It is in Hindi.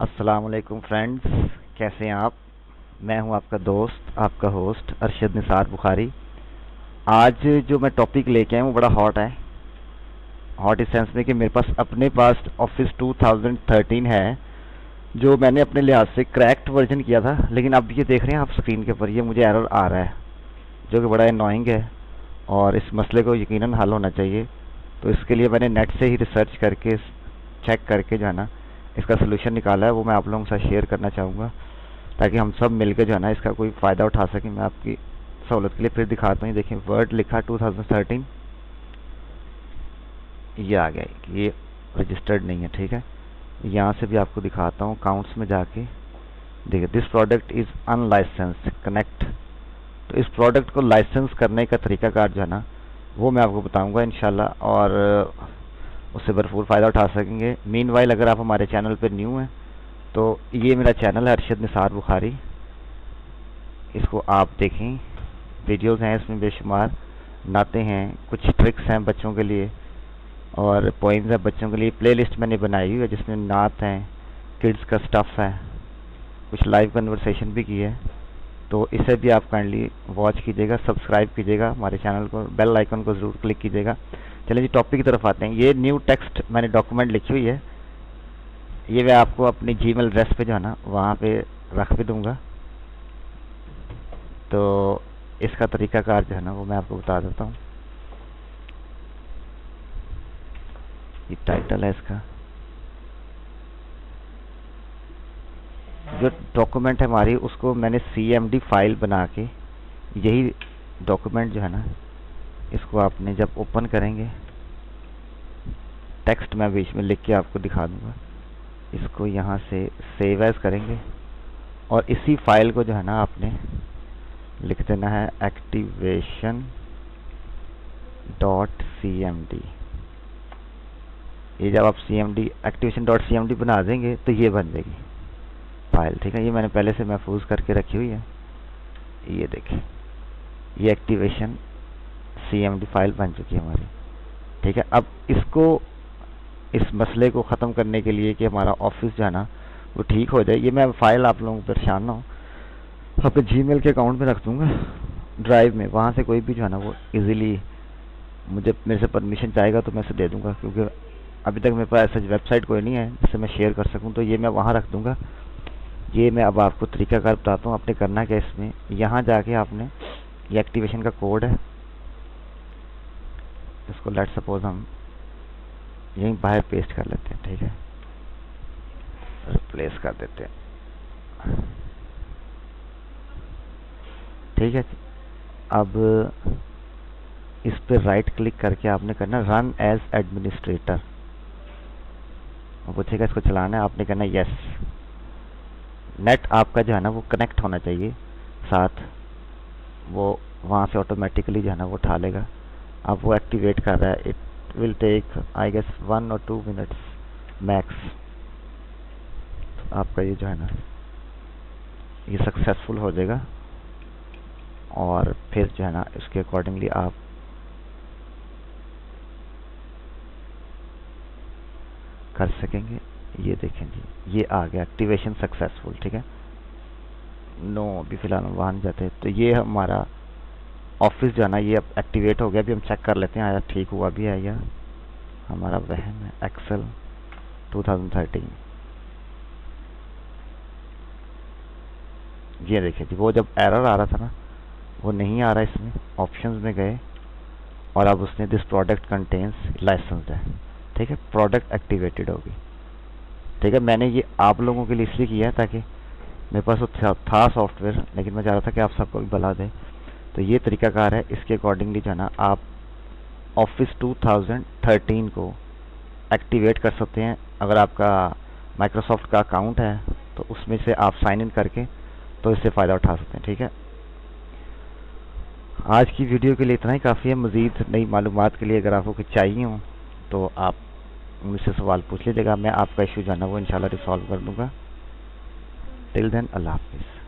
अस्सलाम वालेकुम फ्रेंड्स, कैसे हैं आप। मैं हूं आपका दोस्त, आपका होस्ट अरशद निसार बुखारी। आज जो मैं टॉपिक लेके आया हूं वो बड़ा हॉट है। हॉट इस सेंस में कि मेरे पास अपने पास ऑफिस 2013 है, जो मैंने अपने लिहाज से क्रैक्ड वर्जन किया था। लेकिन अब ये देख रहे हैं आप स्क्रीन के ऊपर, ये मुझे एरर आ रहा है जो कि बड़ा एनोइंग है और इस मसले को यकीनन हल होना चाहिए। तो इसके लिए मैंने नेट से ही रिसर्च करके, चेक करके जो है ना इसका सोल्यूशन निकाला है, वो मैं आप लोगों के साथ शेयर करना चाहूँगा ताकि हम सब मिलकर जो है ना इसका कोई फ़ायदा उठा सकें। मैं आपकी सहूलत के लिए फिर दिखाता हूँ। देखिए वर्ड लिखा 2013, ये आ गया, ये रजिस्टर्ड नहीं है। ठीक है, यहाँ से भी आपको दिखाता हूँ, काउंट्स में जाके देखिए this product is unlicensed connect. तो इस प्रोडक्ट को लाइसेंस करने का तरीकाकार जो है ना वो मैं आपको बताऊंगा इंशाल्लाह, और उससे भरपूर फ़ायदा उठा सकेंगे। मीनवाइल अगर आप हमारे चैनल पर न्यू हैं तो ये मेरा चैनल है अरशद निसार बुखारी, इसको आप देखें। वीडियोस हैं इसमें बेशुमार, नाते हैं, कुछ ट्रिक्स हैं बच्चों के लिए और पोइम्स हैं बच्चों के लिए। प्लेलिस्ट मैंने बनाई हुई है जिसमें नात हैं, किड्स का स्टफ़ है, कुछ लाइव कन्वर्सेशन भी की है। तो इसे भी आप काइंडली वॉच कीजिएगा, सब्सक्राइब कीजिएगा हमारे चैनल को, बेल आइकन को ज़रूर क्लिक कीजिएगा। चलिए जी टॉपिक की तरफ आते हैं। ये न्यू टेक्स्ट मैंने डॉक्यूमेंट लिखी हुई है, ये मैं आपको अपनी जीमेल एड्रेस पे जो है ना वहाँ पे रख भी दूँगा। तो इसका तरीकाकार जो है ना वो मैं आपको बता देता हूँ। ये टाइटल है इसका, जो डॉक्यूमेंट है हमारी उसको मैंने CMD फाइल बना के, यही डॉक्यूमेंट जो है ना इसको आपने जब ओपन करेंगे, टेक्स्ट मैं बीच में लिख के आपको दिखा दूंगा। इसको यहाँ से सेव एज करेंगे और इसी फाइल को जो है ना आपने लिख देना है एक्टिवेशन डॉट CMD। ये जब आप CMD एक्टिवेशन डॉट CMD बना देंगे तो ये बन जाएगी फाइल। ठीक है, ये मैंने पहले से महफूज करके रखी हुई है। ये देखिए, ये एक्टिवेशन CMD फाइल बन चुकी है हमारी। ठीक है, अब इसको, इस मसले को ख़त्म करने के लिए कि हमारा ऑफिस जो है ना वो ठीक हो जाए, ये मैं फाइल आप लोगों को परेशान ना हो अपने जीमेल के अकाउंट में रख दूंगा, ड्राइव में। वहाँ से कोई भी जो है ना वो इजीली मेरे से परमिशन चाहेगा तो मैं इसे दे दूंगा, क्योंकि अभी तक मेरे पास ऐसा वेबसाइट कोई नहीं है जिससे मैं शेयर कर सकूं। तो ये मैं वहाँ रख दूंगा। ये मैं अब आपको तरीकाकार बताता हूँ। आपने करना क्या, इसमें यहाँ जाके आपने, ये एक्टिवेशन का कोड है, इसको लेट सपोज हम यहीं बाहर पेस्ट कर लेते हैं। ठीक है, रिप्लेस कर देते हैं। ठीक है, अब इस पर राइट क्लिक करके आपने करना रन एज एडमिनिस्ट्रेटर। पूछेगा इसको चलाना है, आपने करना यस। नेट आपका जो है ना वो कनेक्ट होना चाहिए साथ, वो वहाँ से ऑटोमेटिकली जो है ना वो उठा लेगा। अब वो एक्टिवेट कर रहा है, it will take I guess 1 और 2 मिनट्स मैक्स। आपका ये जो है ना ये सक्सेसफुल हो जाएगा और फिर जो है ना इसके अकॉर्डिंगली आप कर सकेंगे। ये देखें जी, ये आ गया एक्टिवेशन सक्सेसफुल। ठीक है, नो अभी फिलहाल हम वहाँ जाते हैं। तो ये हमारा ऑफिस जो है ना ये अब एक्टिवेट हो गया। अभी हम चेक कर लेते हैं आया ठीक हुआ भी है या हमारा वहम है। एक्सेल 2013, ये देखिए जी, वो जब एरर आ रहा था ना वो नहीं आ रहा, इसमें ऑप्शंस में गए और अब उसने दिस प्रोडक्ट कंटेन्स लाइसेंस्ड है। ठीक है, प्रोडक्ट एक्टिवेटेड होगी। ठीक है, मैंने ये आप लोगों के लिए इसलिए किया है ताकि मेरे पास वो था सॉफ्टवेयर, लेकिन मैं चाह रहा था कि आप सबको भी भला दें। तो ये तरीकाकार है, इसके अकॉर्डिंगली जो है ना आप ऑफिस 2013 को एक्टिवेट कर सकते हैं। अगर आपका माइक्रोसॉफ्ट का अकाउंट है तो उसमें से आप साइन इन करके तो इससे फ़ायदा उठा सकते हैं। ठीक है, आज की वीडियो के लिए इतना ही काफ़ी है। मज़ीद नई मालूमात के लिए अगर आपको कुछ चाहिए हो तो आप मुझसे सवाल पूछ लीजिएगा, मैं आपका इशू जो है ना वो इंशाल्लाह रिसॉल्व कर दूंगा। टिल देन अल्लाह हाफिज़।